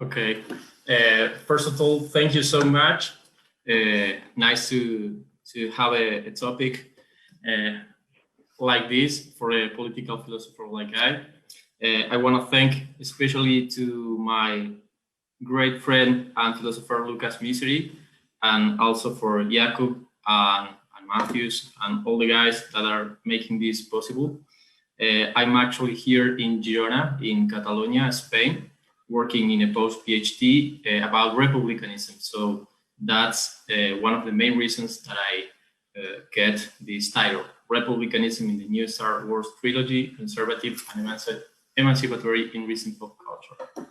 Okay. First of all, thank you so much. Nice to have a topic like this for a political philosopher like I. I want to thank especially to my great friend and philosopher Lucas Misery, and also for Jakub and Matthews and all the guys that are making this possible. I'm actually here in Girona, in Catalonia, Spain, working in a post-PhD about republicanism. So that's one of the main reasons that I get this title, Republicanism in the New Star Wars Trilogy, Conservative and Emancipatory in Recent Pop Culture.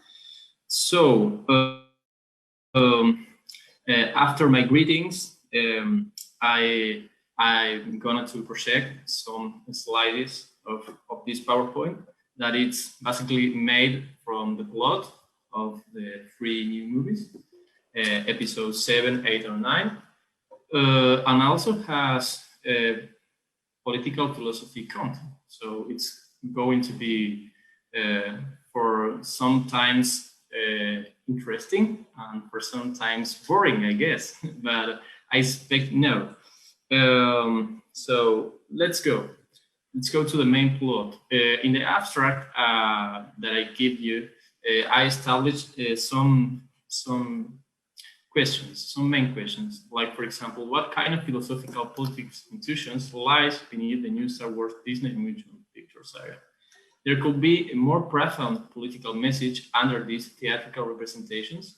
So after my greetings, I'm going to project some slides of this PowerPoint that it's basically made from the plot of the 3 new movies, Episodes VII, VIII, and IX, and also has political philosophy content. So it's going to be for sometimes interesting and for sometimes boring, I guess, but I expect no. So let's go. Let's go to the main plot. In the abstract that I give you, I established some questions, some main questions, like, for example, what kind of philosophical politics institutions lies beneath the new Star Wars Disney motion picture saga? There could be a more profound political message under these theatrical representations.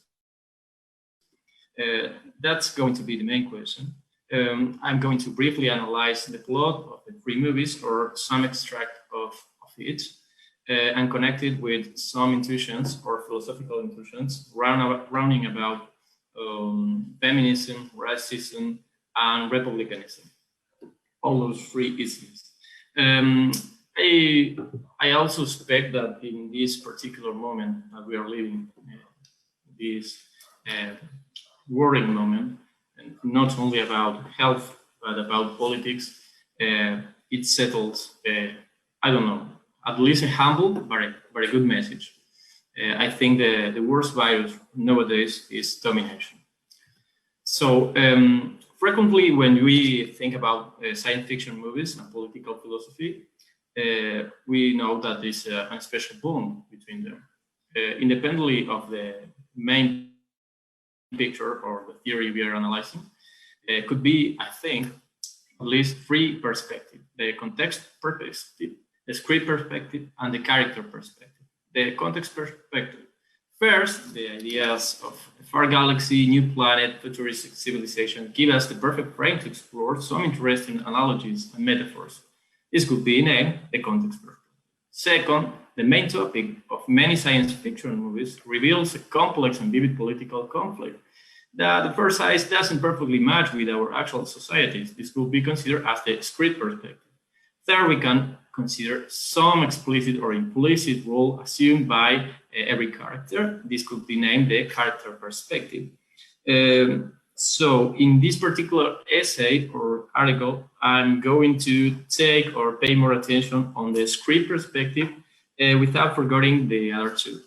That's going to be the main question. I'm going to briefly analyze the plot of the 3 movies or some extract of it and connect it with some intuitions or philosophical intuitions rounding about feminism, racism, and republicanism. All those 3 issues. I also expect that in this particular moment that we are living, this worrying moment, and not only about health, but about politics, it settles, I don't know, at least a humble, but a very good message. I think the worst virus nowadays is domination. So frequently when we think about science fiction movies and political philosophy, we know that there's a special bond between them. Independently of the main picture or the theory we are analyzing, could be, I think, at least 3 perspectives: the context perspective, the script perspective, and the character perspective. The context perspective. First, the ideas of a far galaxy, new planet, futuristic civilization give us the perfect frame to explore some interesting analogies and metaphors. This could be named the context perspective. Second, the main topic of many science fiction movies reveals a complex and vivid political conflict that at first sight doesn't perfectly match with our actual societies. This could be considered as the script perspective. Third, we can consider some explicit or implicit role assumed by every character. This could be named the character perspective. So in this particular essay or article, I'm going to take or pay more attention on the script perspective without forgetting the other 2.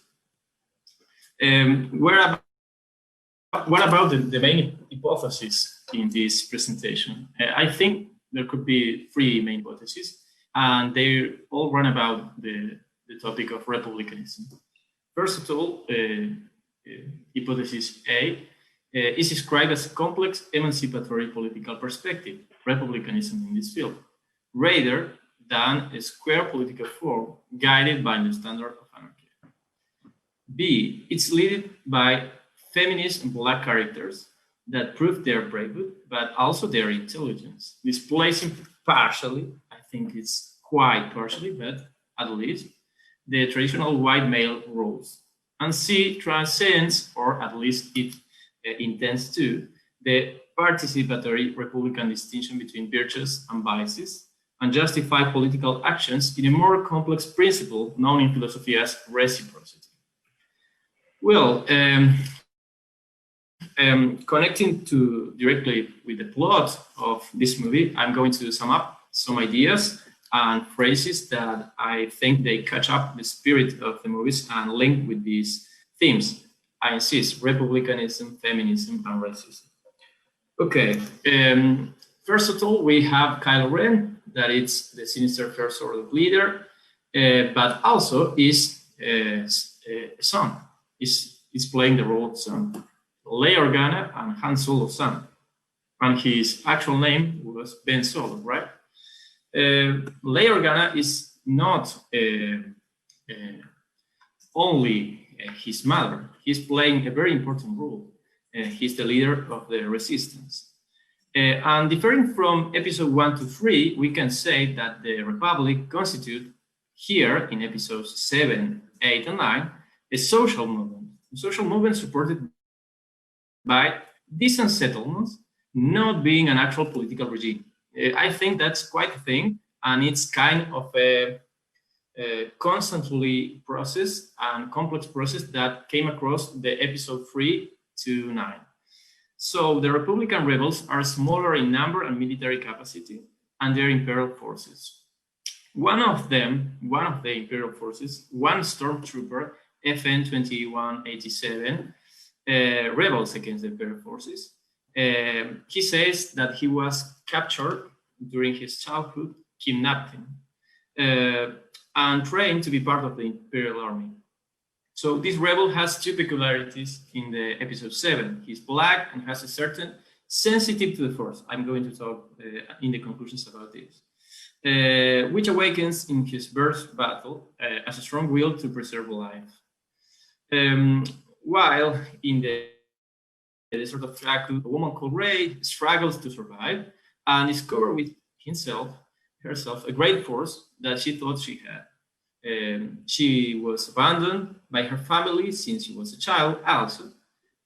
What about the main hypothesis in this presentation? I think there could be 3 main hypotheses, and they all run about the topic of republicanism. First of all, hypothesis A is described as a complex emancipatory political perspective, republicanism in this field, rather than a square political form guided by the standard of anarchy. B, it's led by feminist and Black characters that prove their bravery, but also their intelligence, displacing partially, I think it's quite partially, but at least, the traditional white male roles. And C transcends, or at least it intends to, the participatory Republican distinction between virtues and vices, and justify political actions in a more complex principle known in philosophy as reciprocity. Well, connecting directly with the plot of this movie, I'm going to sum up some ideas and phrases that I think they catch up the spirit of the movies and link with these themes. I insist, republicanism, feminism, and racism. Okay, first of all, we have Kylo Ren, that is the sinister First Order leader, but also is a son. Is playing the role of son. Leia Organa and Han Solo's son. And his actual name was Ben Solo, right? Leia Organa is not only his mother. He's playing a very important role. He's the leader of the resistance. And differing from episode 1 to 3, we can say that the Republic constitutes here in episodes 7, 8, and 9 a social movement supported by decent settlements, not being an actual political regime. I think that's quite a thing, and it's kind of a constantly process and complex process that came across the episode 3 to 9. So the Republican rebels are smaller in number and military capacity, and their imperial forces. One of the imperial forces, one stormtrooper, FN 2187, rebels against the imperial forces. He says that he was captured during his childhood, kidnapped him, and trained to be part of the imperial army. So this rebel has two peculiarities in the episode 7. He's black and has a certain sensitive to the force. I'm going to talk in the conclusions about this, which awakens in his first battle as a strong will to preserve life. While in the desert of Jakku, a woman called Rey struggles to survive and discovers with herself a great force that she thought she had. She was abandoned by her family since she was a child also.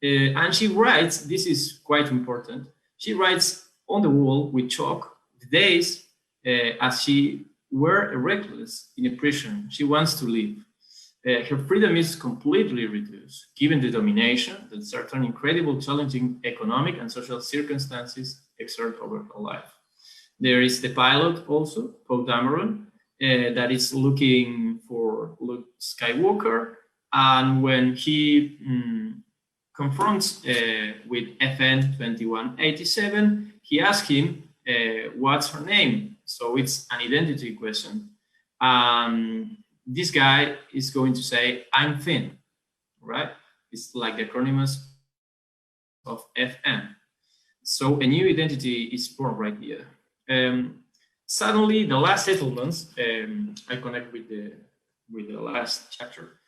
And she writes, this is quite important, she writes on the wall with chalk the days as she were reckless in a prison. She wants to leave. Her freedom is completely reduced, given the domination that certain incredible challenging economic and social circumstances exert over her life. There is the pilot also, Poe Dameron, that is looking for Luke Skywalker, and when he confronts with FN 2187, he asks him, what's her name? So it's an identity question. This guy is going to say, I'm Finn, right? It's like the acronyms of FN. So a new identity is born right here. Suddenly, the last settlements, I connect with the last chapter.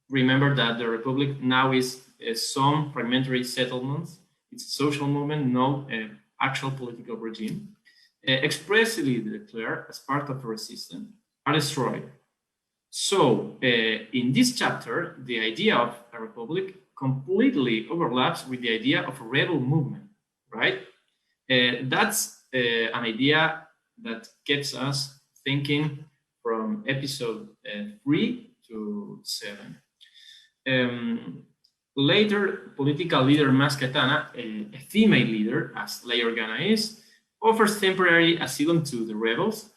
Remember that the Republic now is some fragmentary settlements. It's a social movement, not an actual political regime, expressly declared as part of the resistance, are destroyed. So in this chapter, the idea of a republic completely overlaps with the idea of a rebel movement, right? That's an idea that gets us thinking from episode 3 to 7. Later, political leader Maz Kanata, a female leader, as Leia Organa is, offers temporary asylum to the rebels.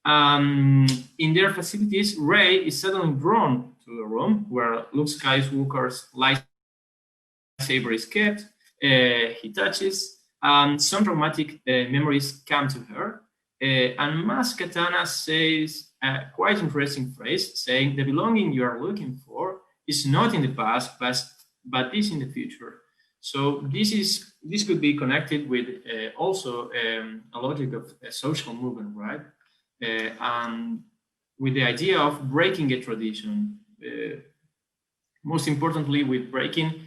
In their facilities, Rey is suddenly drawn to a room where Luke Skywalker's lightsaber is kept. He touches, and some traumatic memories come to her. And Maz Kanata says a quite interesting phrase, saying, the belonging you are looking for is not in the past, but is in the future. So this could be connected with also a logic of a social movement, right? And with the idea of breaking a tradition, most importantly with breaking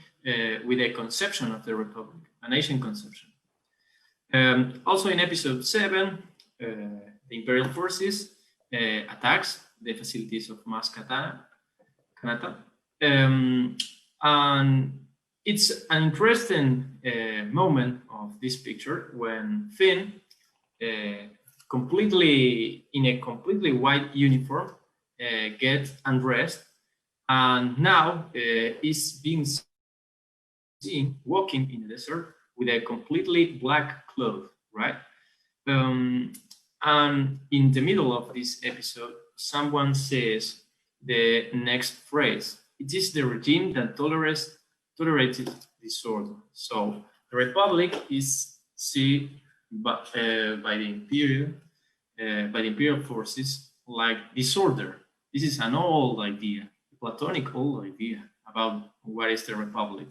with a conception of the Republic, a nation conception. Also in episode 7, the Imperial forces attacks the facilities of Maz Kanata. And it's an interesting moment of this picture when Finn, in a completely white uniform, gets undressed, and now is being seen walking in the desert with a completely black cloth, right? And in the middle of this episode, someone says the next phrase, it is the regime that tolerated disorder. So the republic is seen by the imperial forces like disorder. This is an old idea, a Platonic old idea about what is the republic.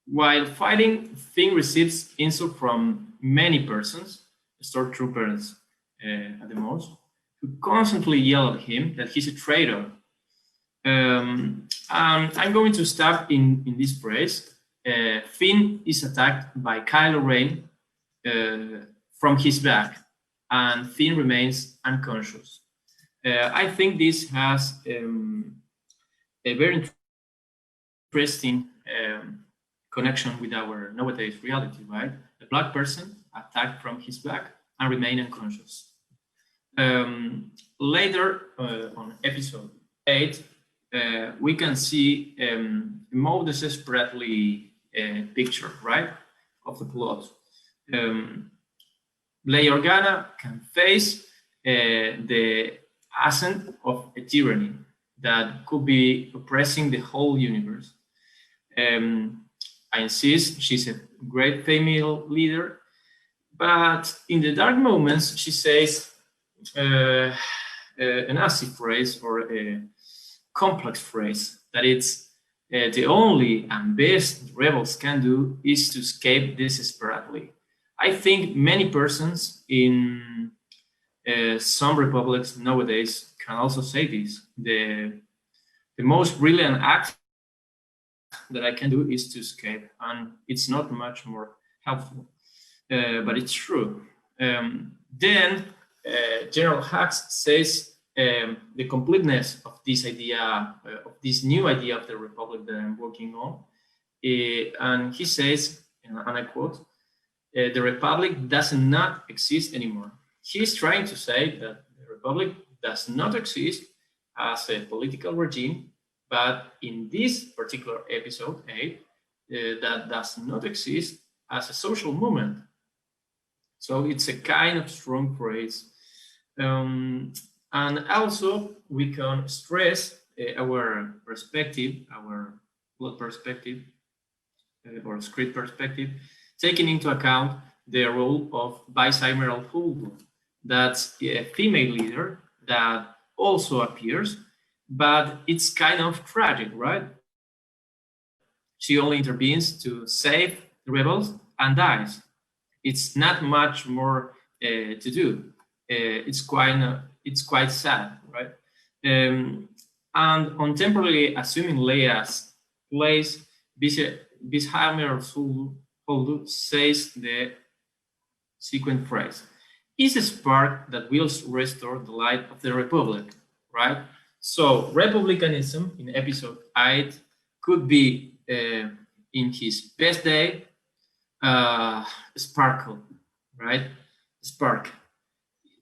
While fighting, Finn receives insult from many persons, stormtroopers at the most, who constantly yell at him that he's a traitor. And I'm going to stop in this phrase. Finn is attacked by Kylo Ren from his back, and Finn remains unconscious. I think this has a very interesting connection with our nowadays reality, right? A black person attacked from his back and remain unconscious. Later on episode 8, we can see a more desperately picture, right, of the plot. Leia Organa can face the ascent of a tyranny that could be oppressing the whole universe. I insist she's a great female leader, but in the dark moments she says a nasty phrase or a complex phrase that it's the only and best rebels can do is to escape desperately. I think many persons in some republics nowadays can also say this. The most brilliant act that I can do is to escape, and it's not much more helpful, but it's true. Then General Hux says the completeness of this idea, of this new idea of the republic that I'm working on, and he says, and I quote, the republic does not exist anymore. He's trying to say that the republic does not exist as a political regime, but in this particular episode 8, that does not exist as a social movement. So it's a kind of strong phrase. And also we can stress our perspective, our plot perspective, or script perspective, taking into account the role of Vice Admiral Huldu. That's a female leader that also appears, but it's kind of tragic, right? She only intervenes to save the rebels and dies. It's not much more to do. It's quite sad, right? And on temporarily assuming Leia's place, Vice Admiral Huldu says the sequent phrase: "Is a spark that will restore the light of the Republic," right? So republicanism in episode 8 could be in his best day, sparkle, right? Spark.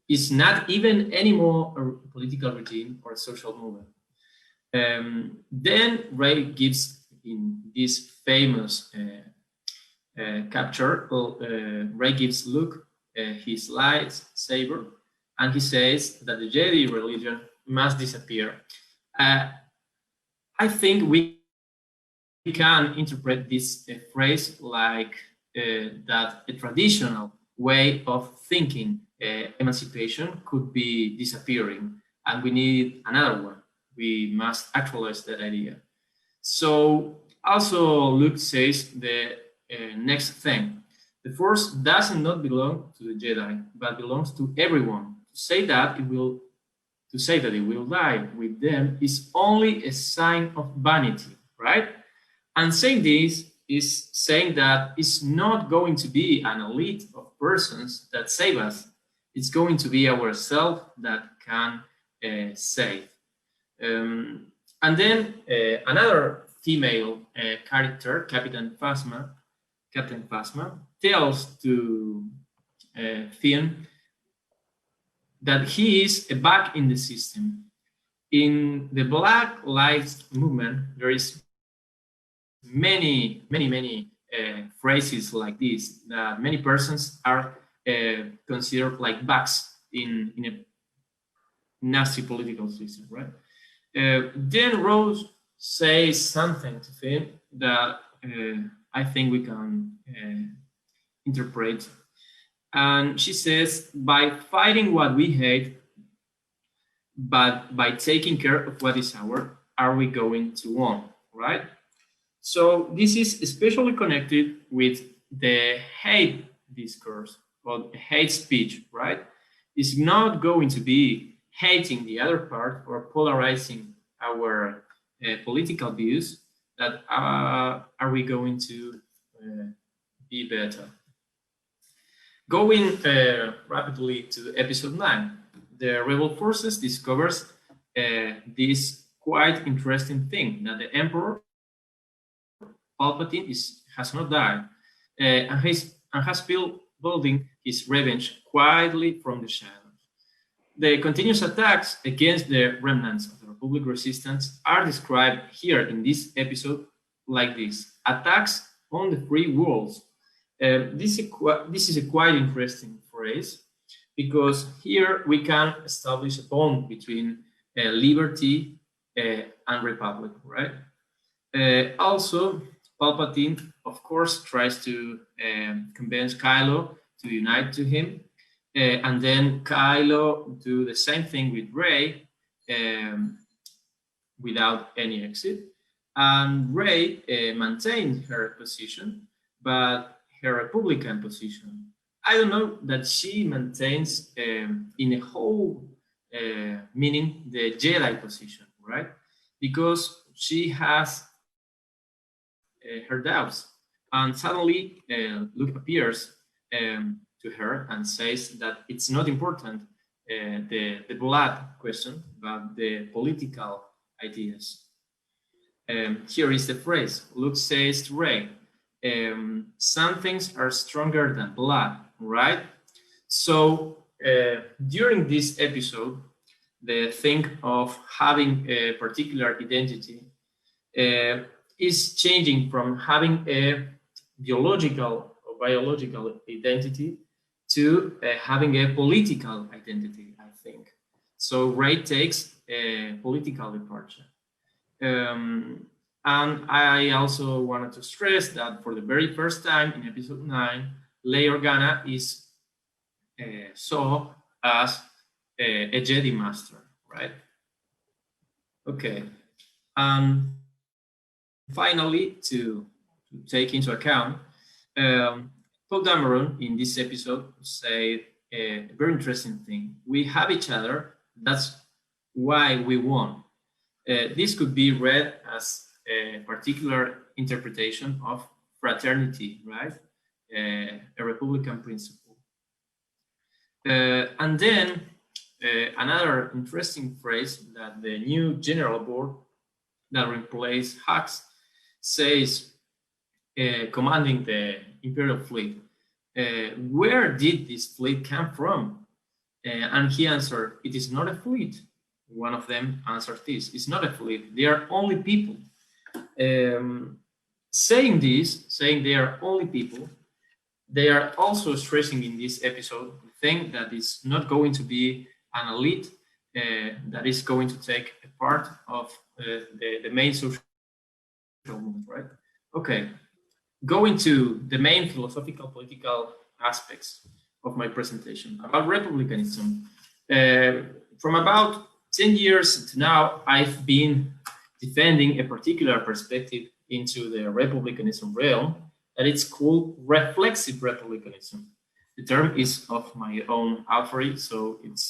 It's not even anymore a political regime or a social movement. Then Ray gives in this famous capture, Ray gives Luke his lightsaber, and he says that the Jedi religion must disappear. I think we can interpret this phrase like that a traditional way of thinking emancipation could be disappearing, and we need another one. We must actualize that idea. So also Luke says the next thing: the Force does not belong to the Jedi, but belongs to everyone. To say that it will die with them is only a sign of vanity, right? And saying this is saying that it's not going to be an elite of persons that save us. It's going to be ourselves that can save. And then another female character, Captain Phasma, tells to Finn that he is a bug in the system. In the Black Lives Movement, there is many phrases like this that many persons are considered like bugs in a nasty political system, right? Then Rose says something to him that I think we can interpret. And she says, by fighting what we hate, but by taking care of what is ours, are we going to win, right? So this is especially connected with the hate discourse or hate speech, right? It's not going to be hating the other part or polarizing our political views that are we going to be better. Going rapidly to episode 9, the rebel forces discovers this quite interesting thing, that the Emperor Palpatine has not died and has building his revenge quietly from the shadows. The continuous attacks against the remnants of the Republic resistance are described here in this episode like this: attacks on the free worlds. This is a quite interesting phrase, because here we can establish a bond between liberty and republic, right? Also, Palpatine, of course, tries to convince Kylo to unite to him, and then Kylo do the same thing with Rey without any exit, and Rey maintains her position, but her Republican position, I don't know that she maintains in a whole meaning the Jedi position, right? Because she has her doubts, and suddenly Luke appears to her and says that it's not important the blood question, but the political ideas. Here is the phrase. Luke says to Rey, some things are stronger than blood, right? So during this episode, the thing of having a particular identity is changing from having a biological or biological identity to having a political identity, I think. So Rey takes a political departure. And I also wanted to stress that for the very first time in episode 9, Leia Organa is saw as a Jedi master, right? Okay. And finally, to take into account, Paul Dameron in this episode said a very interesting thing. We have each other, that's why we won. This could be read as a particular interpretation of fraternity, right? A Republican principle. And then another interesting phrase that the new general board that replaced Hux says, commanding the Imperial fleet, where did this fleet come from? And he answered, it is not a fleet. One of them answered this, it's not a fleet, they are only people. Saying they are only people, they are also stressing in this episode the thing that is not going to be an elite that is going to take a part of the main social movement, right? Okay, going to the main philosophical political aspects of my presentation about republicanism. From about 10 years to now, I've been defending a particular perspective into the republicanism realm, that it's called reflexive republicanism. The term is of my own authority, so it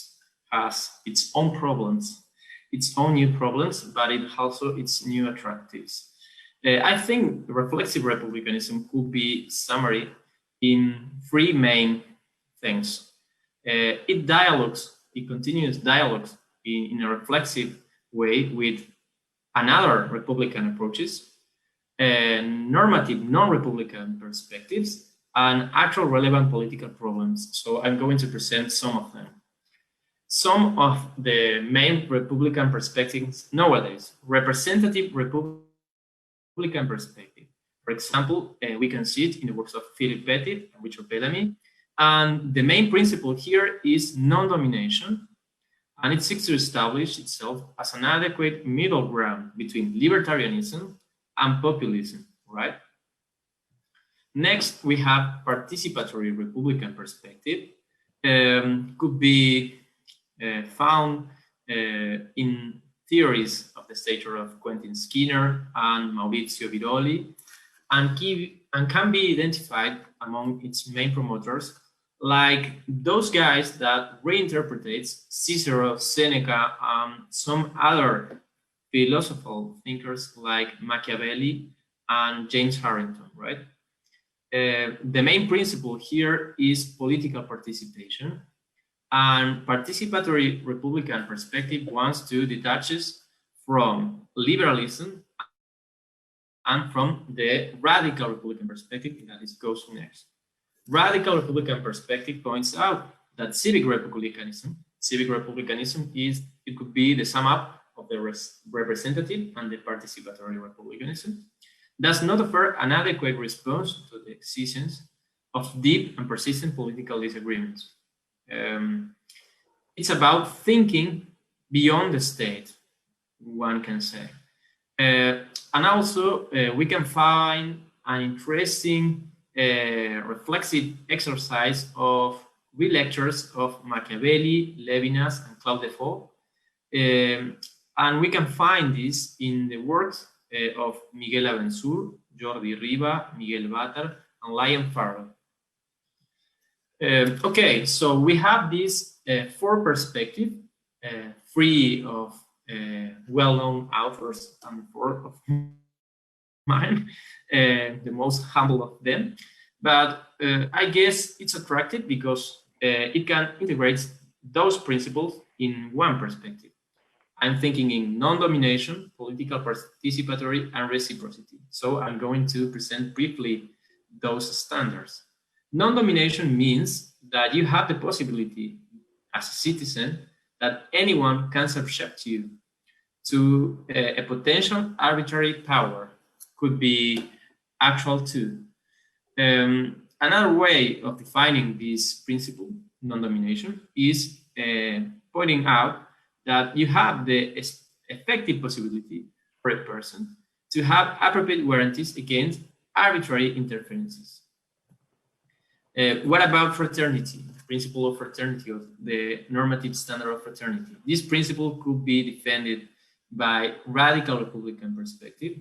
has its own problems, its own new problems, but it also its new attractives. I think reflexive republicanism could be summary in 3 main things. It continues dialogues in a reflexive way with another Republican approaches, normative non-Republican perspectives, and actual relevant political problems. So I'm going to present some of them. Some of the main Republican perspectives nowadays, representative Republican perspective. For example, we can see it in the works of Philip Pettit and Richard Bellamy. And the main principle here is non-domination. and it seeks to establish itself as an adequate middle ground between libertarianism and populism, right? Next, we have participatory Republican perspective. Could be found in theories of the stature of Quentin Skinner and Maurizio Viroli, and can be identified among its main promoters, like those guys that reinterpretates Cicero, Seneca, and some other philosophical thinkers like Machiavelli and James Harrington, right? The main principle here is political participation, and participatory Republican perspective wants to detaches from liberalism and from the radical Republican perspective that goes next. Radical Republican perspective points out that civic republicanism could be the sum up of the representative and the participatory republicanism, does not offer an adequate response to the existence of deep and persistent political disagreements. It's about thinking beyond the state, one can say. And also, we can find an interesting reflexive exercise of relectures of Machiavelli, Levinas, and Claude Defoe. And we can find this in the works of Miguel Abensur, Jordi Riba, Miguel Batar, and Liam Farrell. Okay, so we have these four perspectives, three of well-known authors and four of mine, the most humble of them. But I guess it's attractive because it can integrate those principles in one perspective. I'm thinking in non-domination, political participatory, and reciprocity. So I'm going to present briefly those standards. Non-domination means that you have the possibility as a citizen that anyone can subject you to a potential arbitrary power, could be actual too. Another way of defining this principle, non-domination, is pointing out that you have the effective possibility for a person to have appropriate guarantees against arbitrary interferences. What about fraternity? The principle of fraternity, of the normative standard of fraternity. This principle could be defended by radical Republican perspective.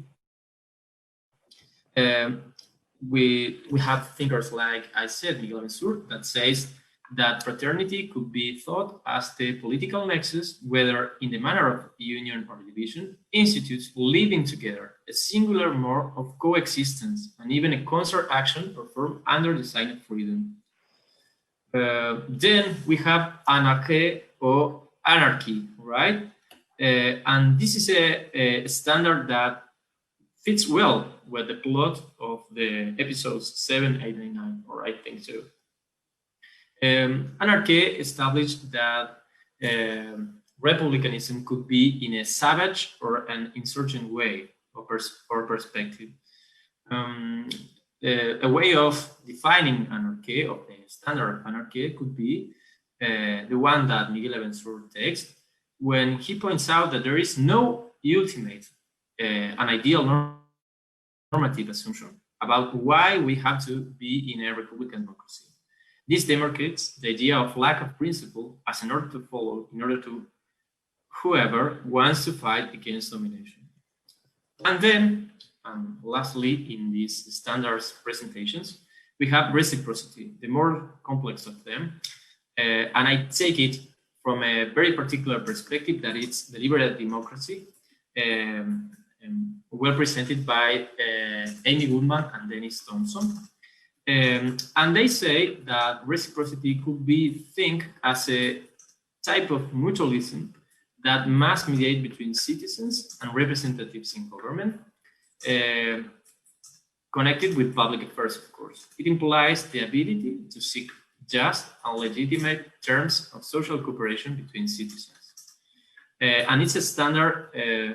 We have thinkers like I said, Miguel Abensur, that says that fraternity could be thought as the political nexus, whether in the manner of union or division, institutes living together, a singular mode of coexistence, and even a concert action performed under the sign of freedom. Then we have anarchy or anarchy, right? And this is a standard that fits well with the plot of the episodes VII, VIII, and IX, or I think so. Anarchy established that republicanism could be in a savage or an insurgent way or perspective. A way of defining anarchy, of the standard of anarchy, could be the one that Miguel Abensur takes when he points out that there is no ultimate, an ideal normative assumption about why we have to be in a republican democracy. This demarcates the idea of lack of principle as an order to follow in order to whoever wants to fight against domination. And then, lastly, in these standards presentations, we have reciprocity, the more complex of them. And I take it from a very particular perspective, that it's deliberative democracy, well presented by Amy Goodman and Dennis Thompson. And they say that reciprocity could be think as a type of mutualism that must mediate between citizens and representatives in government, connected with public affairs, of course. It implies the ability to seek just and legitimate terms of social cooperation between citizens. And it's a standard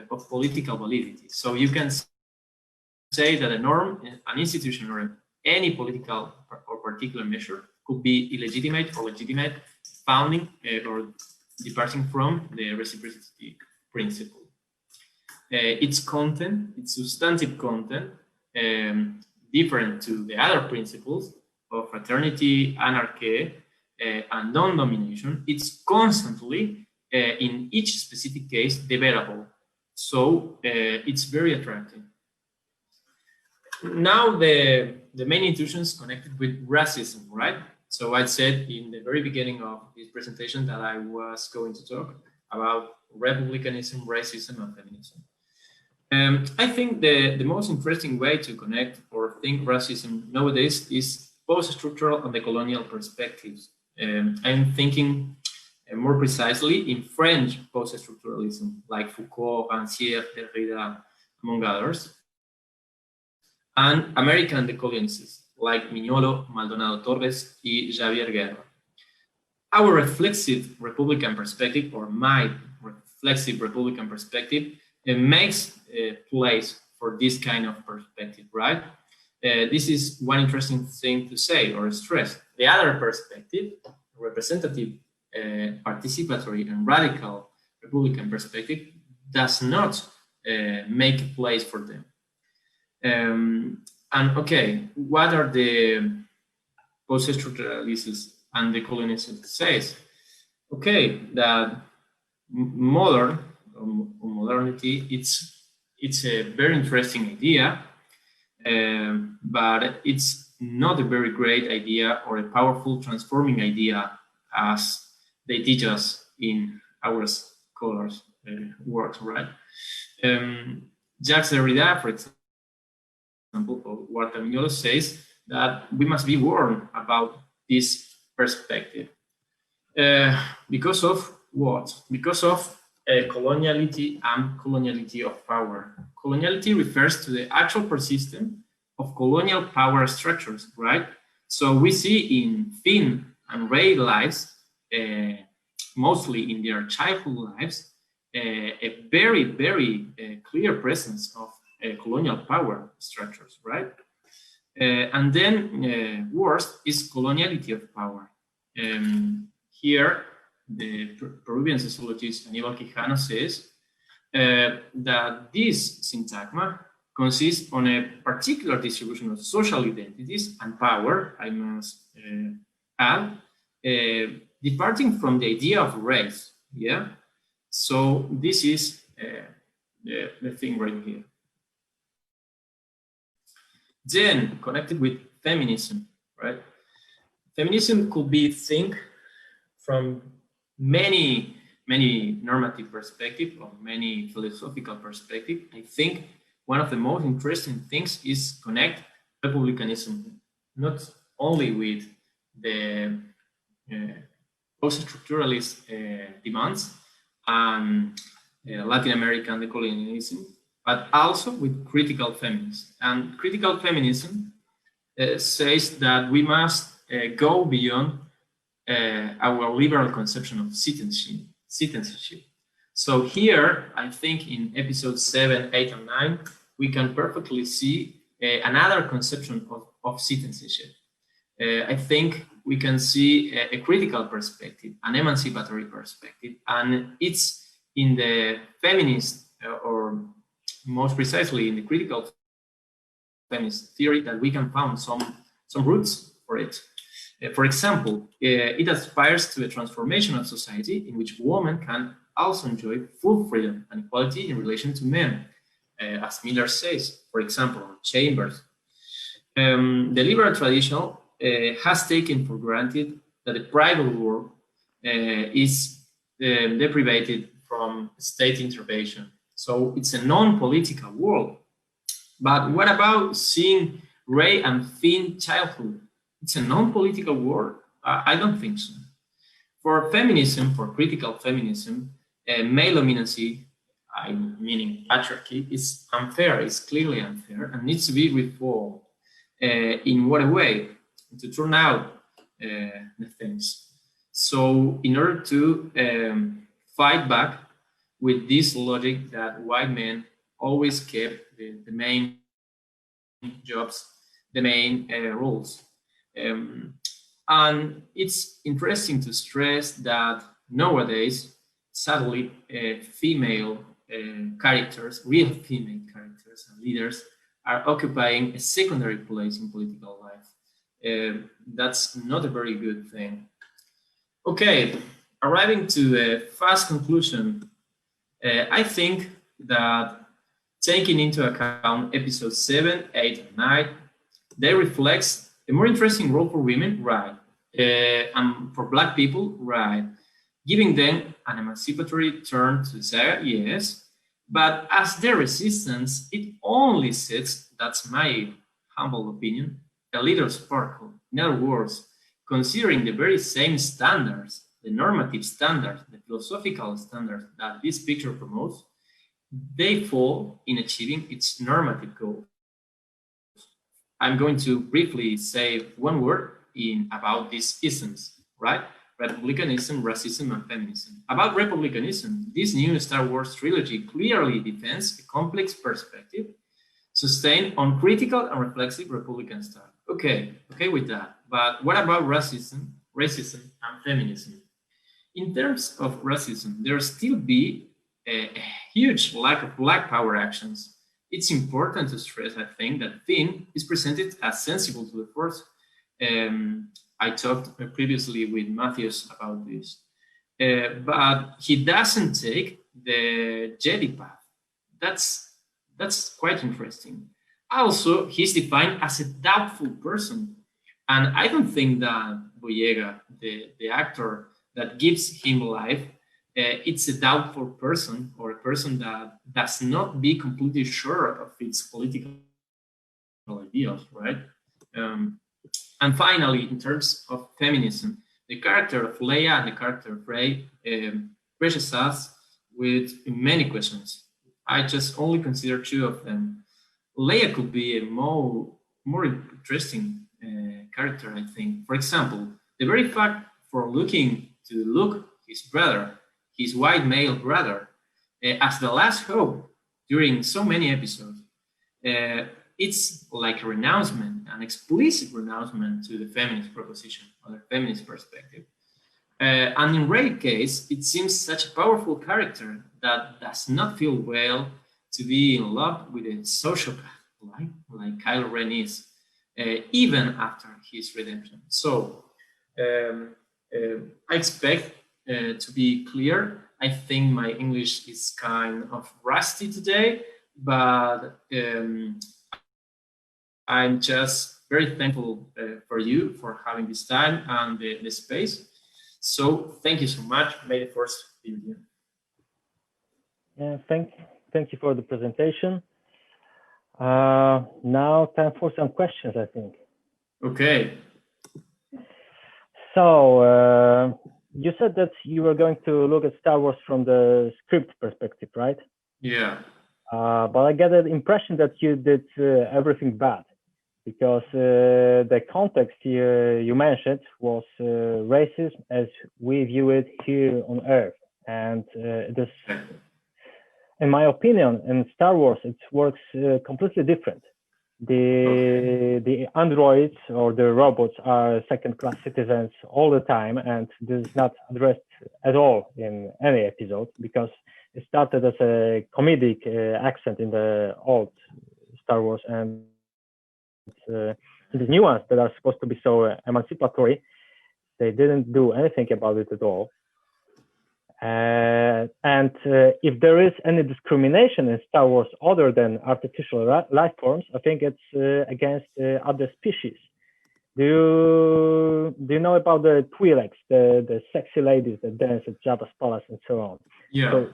of political validity. So you can say that a norm, an institution, or any political or particular measure could be illegitimate or legitimate, founding or departing from the reciprocity principle. Its content, its substantive content, different to the other principles of fraternity, anarchy, and non-domination, it's constantly, in each specific case, debatable. So it's very attractive. Now the main intuitions connected with racism, right? So I said in the very beginning of this presentation that I was going to talk about republicanism, racism, and feminism. I think the most interesting way to connect or think racism nowadays is post-structural and decolonial perspectives. I'm thinking more precisely in French post-structuralism, like Foucault, Rancière, Derrida, among others, and American decolonialists, like Mignolo, Maldonado Torres, and Javier Guerra. Our reflexive Republican perspective, or my reflexive Republican perspective, makes place for this kind of perspective, right? This is one interesting thing to say or stress. The other perspective, representative, participatory, and radical Republican perspective, does not make a place for them. And okay, what are the post-structuralists and the colonialists says? Okay, that modern or modernity, it's a very interesting idea, but it's not a very great idea or a powerful transforming idea as they teach us in our scholars' works, right? Jacques Derrida, for example, or Walter Mignolo says that we must be warned about this perspective. Because of what? Because of coloniality and coloniality of power. Coloniality refers to the actual persistence of colonial power structures, right? So we see in Finn and Ray lives, mostly in their childhood lives, a very, very clear presence of colonial power structures, right? And then worst is coloniality of power. Here, the Peruvian sociologist Aníbal Quijano says that this syntagma consists on a particular distribution of social identities and power, I must add, departing from the idea of race, yeah? So this is the thing right here. Then, connected with feminism, right? Feminism could be think from many normative perspectives or many philosophical perspectives. I think one of the most interesting things is connect republicanism, not only with the post-structuralist demands and Latin American decolonialism, but also with critical feminism. And critical feminism says that we must go beyond our liberal conception of citizenship. So here, I think in episodes 7, 8, and 9, we can perfectly see another conception of citizenship. I think we can see a critical perspective, an emancipatory perspective, and it's in the feminist, or most precisely in the critical feminist theory, that we can find some roots for it. For example, it aspires to a transformation of society in which women can also enjoy full freedom and equality in relation to men, as Miller says, for example, or Chambers. The liberal tradition has taken for granted that the private world is deprived from state intervention. So it's a non-political world. But what about seeing Ray and Finn childhood? It's a non-political world? I don't think so. For feminism, for critical feminism, male dominancy, meaning patriarchy, is unfair, it's clearly unfair, and needs to be reformed. In what way? To turn out the things. So in order to fight back with this logic that white men always kept the main jobs, the main roles. And it's interesting to stress that nowadays, sadly, female characters, real female characters and leaders are occupying a secondary place in political life. That's not a very good thing. Okay, arriving to a fast conclusion, I think that taking into account episodes 7, 8, and 9, they reflect a more interesting role for women, right? And for Black people, right? Giving them an emancipatory turn to the saga, yes. But as their resistance, it only sets, that's my humble opinion, a little sparkle. In other words, considering the very same standards, the normative standards, the philosophical standards that this picture promotes, they fall in achieving its normative goals. I'm going to briefly say one word about these isms, right? Republicanism, racism, and feminism. About republicanism, this new Star Wars trilogy clearly defends a complex perspective sustained on critical and reflexive Republican style. Okay with that. But what about racism, and feminism? In terms of racism, there still be a huge lack of Black power actions. It's important to stress, I think, that Finn is presented as sensible to the Force. I talked previously with Matthews about this, but he doesn't take the Jedi path. That's quite interesting. Also, he's defined as a doubtful person, and I don't think that Boyega, the actor that gives him life, it's a doubtful person or a person that does not be completely sure of its political ideals, right? And finally, in terms of feminism, the character of Leia and the character of Rey presses us with many questions. I just only consider two of them. Leia could be a more interesting character, I think. For example, the very fact for looking to Luke, his brother, his white male brother, as the last hope during so many episodes, it's like a renouncement, an explicit renouncement to the feminist proposition or the feminist perspective. And in Rey's case, it seems such a powerful character that does not feel well to be in love with a sociopath like Kylo Ren is, even after his redemption. So I expect to be clear. I think my English is kind of rusty today, but I'm just very thankful for you for having this time and the space. So thank you so much. May the Force be with you. Yeah, thank you for the presentation. Now time for some questions, I think. Okay. So you said that you were going to look at Star Wars from the script perspective, right? Yeah. But I get the impression that you did everything bad, because the context you mentioned was racism as we view it here on Earth. And this, in my opinion, in Star Wars, it works completely different. The androids or the robots are second-class citizens all the time, and this is not addressed at all in any episode, because it started as a comedic accent in the old Star Wars, and the new ones that are supposed to be so emancipatory, they didn't do anything about it at all. And if there is any discrimination in Star Wars other than artificial life forms, I think it's against other species. Do you know about the Twi'leks, the sexy ladies that dance at Jabba's palace and so on? Yeah. So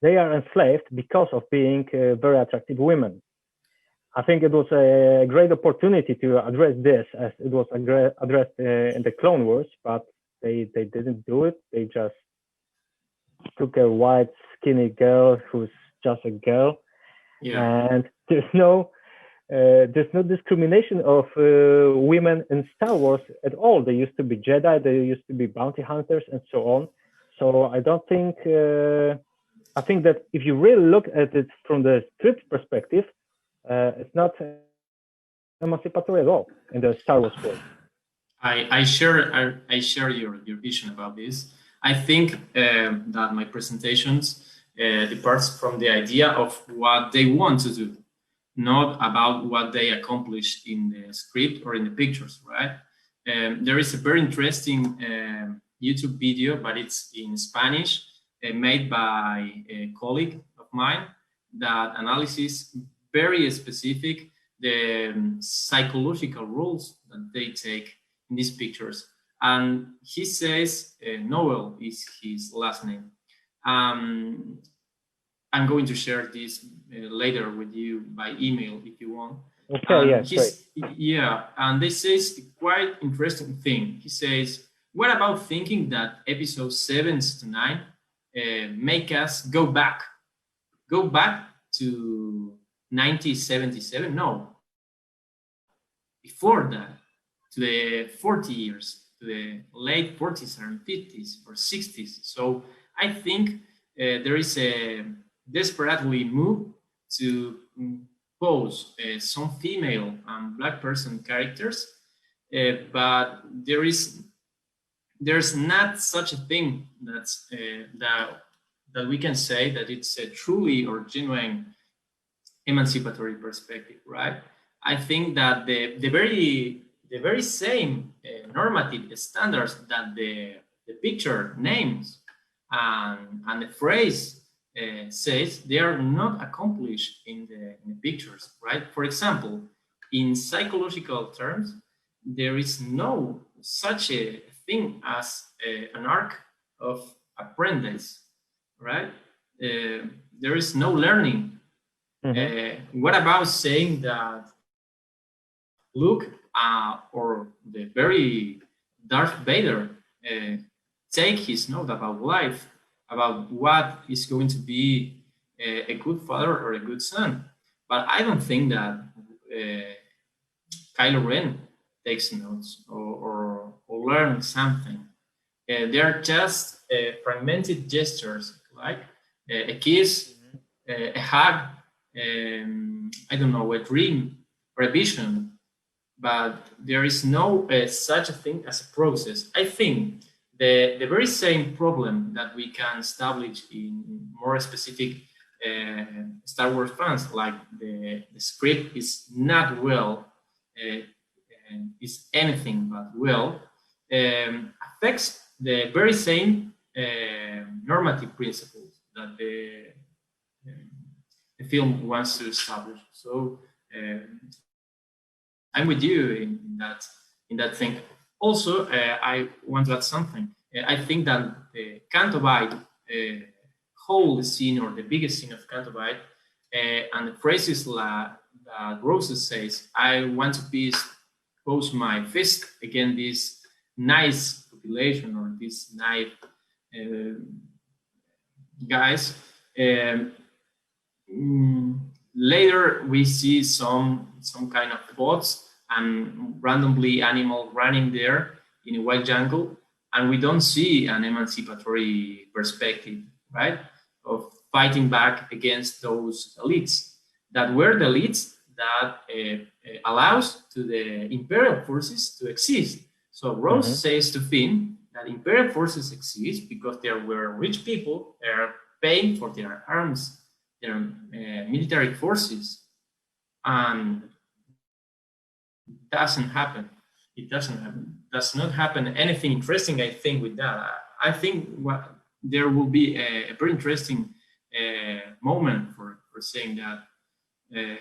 they are enslaved because of being very attractive women. I think it was a great opportunity to address this, as it was addressed in the Clone Wars, but they didn't do it. They just took a white skinny girl who's just a girl, and there's no discrimination of women in Star Wars at all. They used to be Jedi, they used to be bounty hunters, and so on. So I don't think I think that if you really look at it from the script perspective, it's not emancipatory at all in the Star Wars world. I share your vision about this. I think that my presentations departs from the idea of what they want to do, not about what they accomplished in the script or in the pictures, right? There is a very interesting YouTube video, but it's in Spanish, made by a colleague of mine that analyzes very specific the psychological roles that they take in these pictures. And he says, Noel is his last name. I'm going to share this later with you by email if you want. Okay, yeah, great. Yeah, and this is quite interesting thing. He says, what about thinking that episodes 7 to 9 make us go back to 1977? No, before that, to the 40 years, to the late 40s and 50s or 60s. So I think there is a desperately move to pose some female and black person characters, but there's not such a thing that's that we can say that it's a truly or genuine emancipatory perspective, right? I think that the very same normative standards that the picture names and the phrase says, they are not accomplished in the pictures, right? For example, in psychological terms, there is no such a thing as an arc of apprentice, right? There is no learning. What about saying that Luke or the very Darth Vader take his note about life, about what is going to be a good father or a good son? But I don't think that Kylo Ren takes notes or learns something. They are just fragmented gestures, like a kiss, a hug, I don't know, a dream or a vision, but there is no such a thing as a process. I think the very same problem that we can establish in more specific Star Wars fans, like the script is not well, is anything but well, affects the very same normative principles that the film wants to establish. So I'm with you in that thing. Also, I want to add something. I think that the Cantobite whole scene, or the biggest scene of Cantobite, and the phrases that Roses says, I want to pose my fist against this nice population or these nice guys. Later, we see some kind of bots and randomly animal running there in a wild jungle, and we don't see an emancipatory perspective, right, of fighting back against those elites that were the elites that allows to the imperial forces to exist. So Rose says to Finn that imperial forces exist because there were rich people that are paying for their arms, their military forces, and doesn't happen. It doesn't happen. Does not happen anything interesting, I think, with that. I think there will be a very interesting moment for saying that.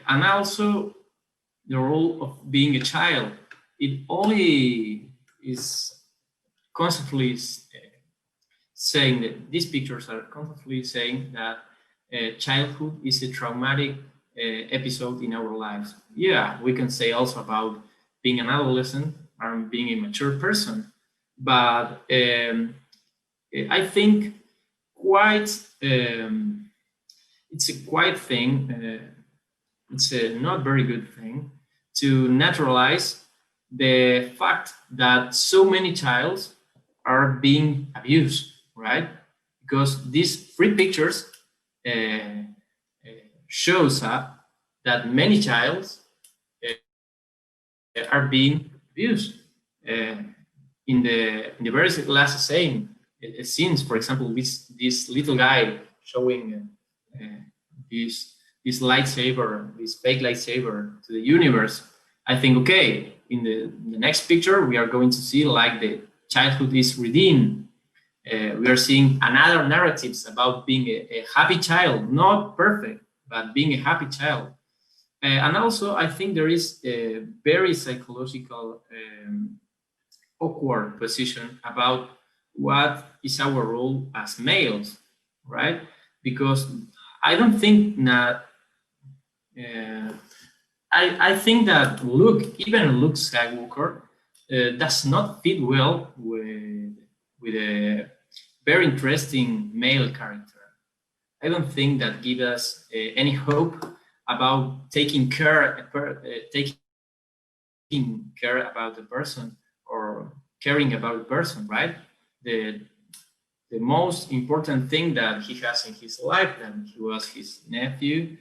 And also the role of being a child. It only is constantly saying that these pictures are constantly saying that childhood is a traumatic episode in our lives. Yeah, we can say also about being an adolescent and being a mature person, but I think it's a quite thing. It's a not very good thing to naturalize the fact that so many childs are being abused, right? Because these free pictures shows up that many childs are being abused. In the very last scene, scenes. For example, this little guy showing this lightsaber, this fake lightsaber to the universe. I think, okay, in the next picture, we are going to see like the childhood is redeemed. We are seeing another narratives about being a happy child, not perfect, but being a happy child. And also, I think there is a very psychological awkward position about what is our role as males, right? Because I don't think that I think that even Luke Skywalker does not fit well with a very interesting male character. I don't think that gives us any hope about taking care about the person or caring about the person, right? The most important thing that he has in his life, that he was his nephew,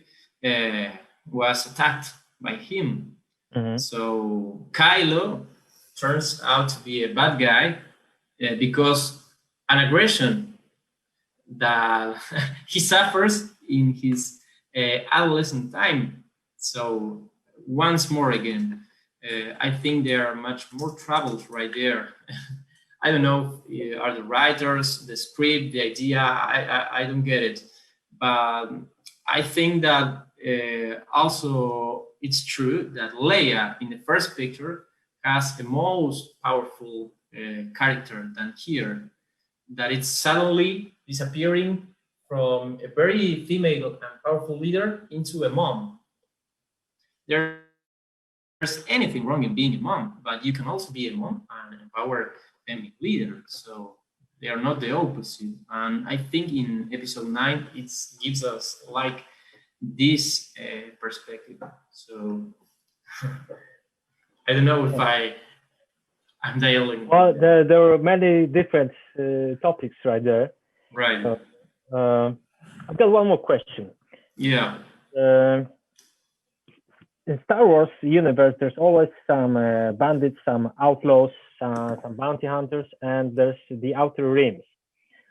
was attacked by him. Mm-hmm. So Kylo turns out to be a bad guy because an aggression that he suffers in his adolescent time. So once more again, I think there are much more troubles right there. I don't know, are the writers, the script, the idea, I don't get it. But I think that also it's true that Leia in the first picture has the most powerful character than here, that it's suddenly disappearing from a very female and powerful leader into a mom. There's anything wrong in being a mom, but you can also be a mom and empower feminine leader. So they are not the opposite. And I think in episode 9, it gives us like this perspective. So I don't know if I'm dialing. Well, there were many different topics right there. Right. So, I've got one more question. Yeah. In Star Wars universe, there's always some bandits, some outlaws, some bounty hunters, and there's the outer rims.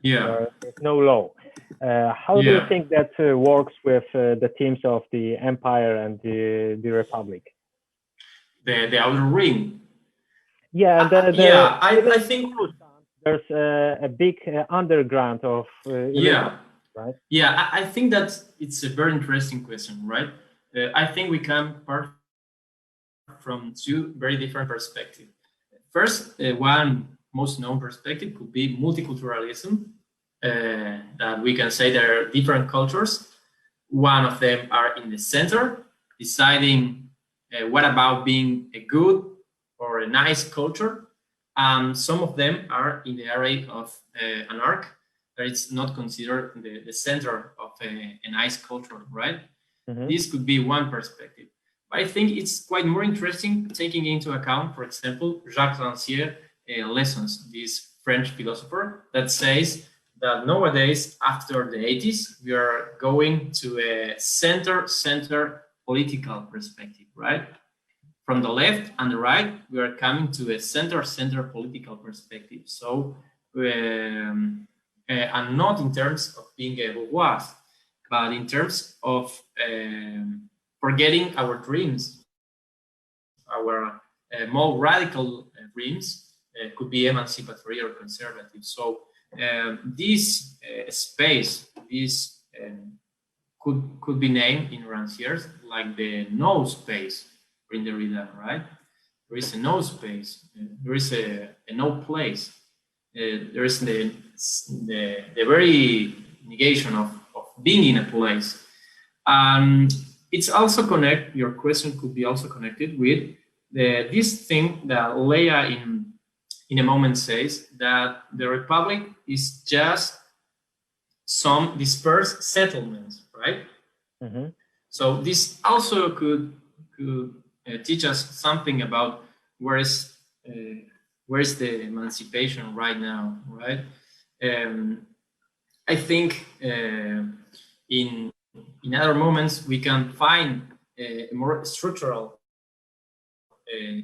Yeah. There's no law. How do you think that works with the themes of the Empire and the Republic? The outer ring. Yeah, I think there's a big underground of right? Yeah, I think that it's a very interesting question, right? I think we can part from two very different perspectives. First, one most known perspective could be multiculturalism, that we can say there are different cultures. One of them are in the center, deciding what about being a good or a nice culture. Some of them are in the area of an arc that it's not considered the center of a nice culture, right? Mm-hmm. This could be one perspective. But I think it's quite more interesting taking into account, for example, Jacques Rancière's lessons, this French philosopher that says that nowadays, after the 80s, we are going to a center political perspective, right? From the left and the right, we are coming to a center political perspective. So, and not in terms of being a bourgeois, but in terms of forgetting our dreams, our more radical dreams could be emancipatory or conservative. So this space, this could be named in Rancière's like the no space in the Derrida, right? There is a no space. There is a no place. There is the very negation of being in a place. It's also your question could be also connected with this thing that Leia in a moment says, that the Republic is just some dispersed settlements, right? Mm-hmm. So this also could teach us something about where is the emancipation right now, right? I think in other moments we can find a more structural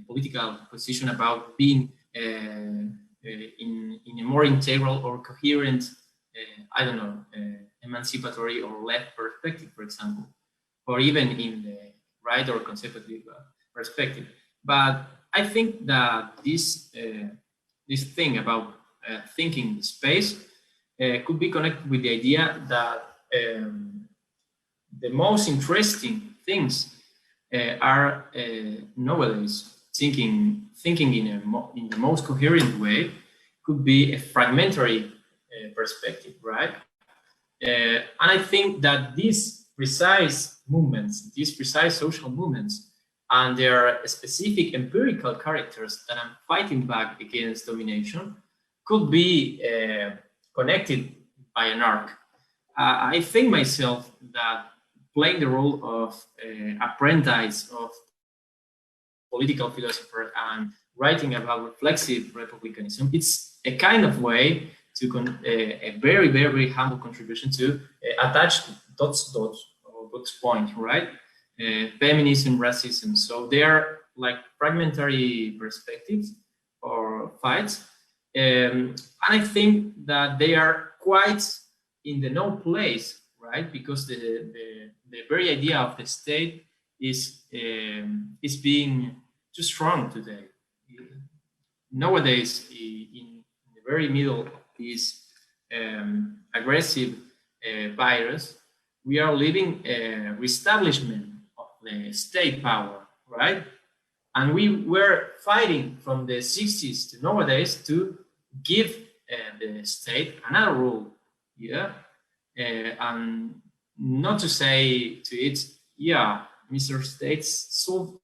political position about being in a more integral or coherent, I don't know, emancipatory or left perspective, for example, or even in the right or conservative perspective. But I think that this thing about thinking space could be connected with the idea that the most interesting things are nowadays thinking in the most coherent way could be a fragmentary perspective, right? And I think that these precise movements, these precise social movements, and their specific empirical characters that I'm fighting back against domination could be connected by an arc. I think myself that playing the role of apprentice of political philosopher and writing about reflexive republicanism, it's a kind of way to a very, very humble contribution to attach dots point, right? Feminism, racism. So they are like fragmentary perspectives or fights. And I think that they are quite in the no place, right? Because the very idea of the state is being too strong today. Nowadays, in the very middle of this aggressive virus, we are living a reestablishment of the state power, right? And we were fighting from the 60s to nowadays to give the state another role, yeah? And not to say to it, yeah, Mr. States, solve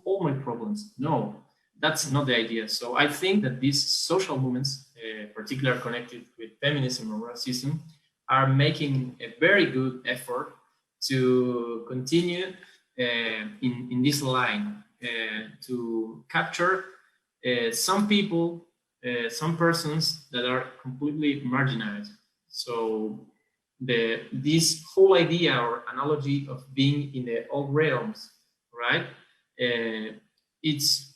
all my problems. No, that's not the idea. So I think that these social movements, particularly connected with feminism or racism, are making a very good effort to continue in this line, to capture some people, some persons that are completely marginalized. So this whole idea or analogy of being in the old realms, right? It's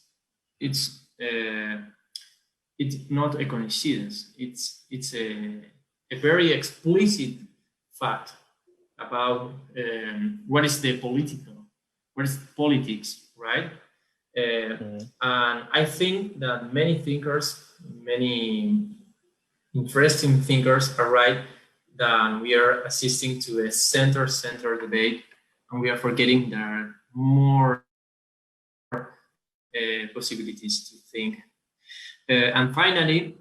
not a coincidence. It's a very explicit fact about what is the political, what is politics, right? And I think that many thinkers, many interesting thinkers are right that we are assisting to a center debate, and we are forgetting there are more possibilities to think. And finally,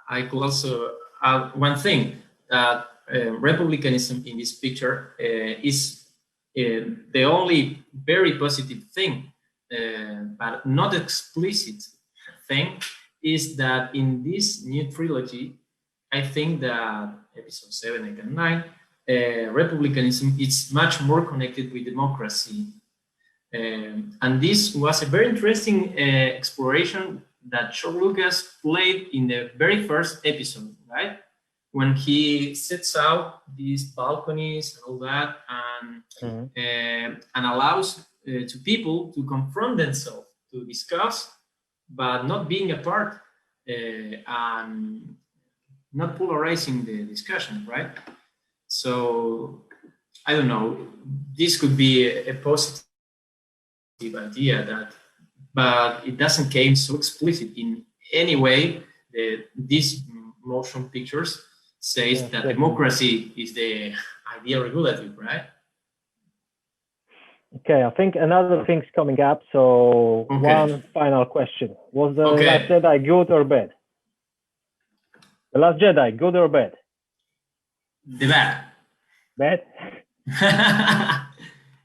I could also add one thing, that republicanism in this picture is the only very positive thing, but not explicit thing, is that in this new trilogy, I think that episode 7, 8, and 9, republicanism is much more connected with democracy. And this was a very interesting exploration that George Lucas played in the very first episode, right? When he sets out these balconies and all that, and allows to people to confront themselves, to discuss, but not being apart and not polarizing the discussion, right? So I don't know. This could be a positive idea, that, but it doesn't came so explicit in any way. These motion pictures says that democracy is the ideal regulative, right? Okay, I think another thing's coming up. So one final question: was the Last Jedi good or bad? The Last Jedi, good or bad? The bad. Bad?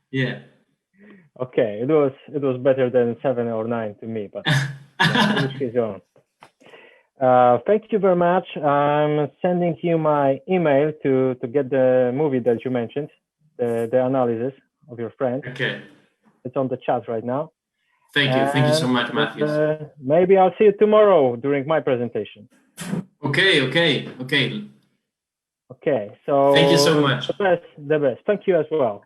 Yeah. Okay, it was better than 7 or 9 to me, but each his own. Thank you very much. I'm sending you my email to get the movie that you mentioned, the analysis of your friend. Okay. It's on the chat right now. Thank you so much, Matthews. Maybe I'll see you tomorrow during my presentation. Okay. Okay, so thank you so much. The best. Thank you as well.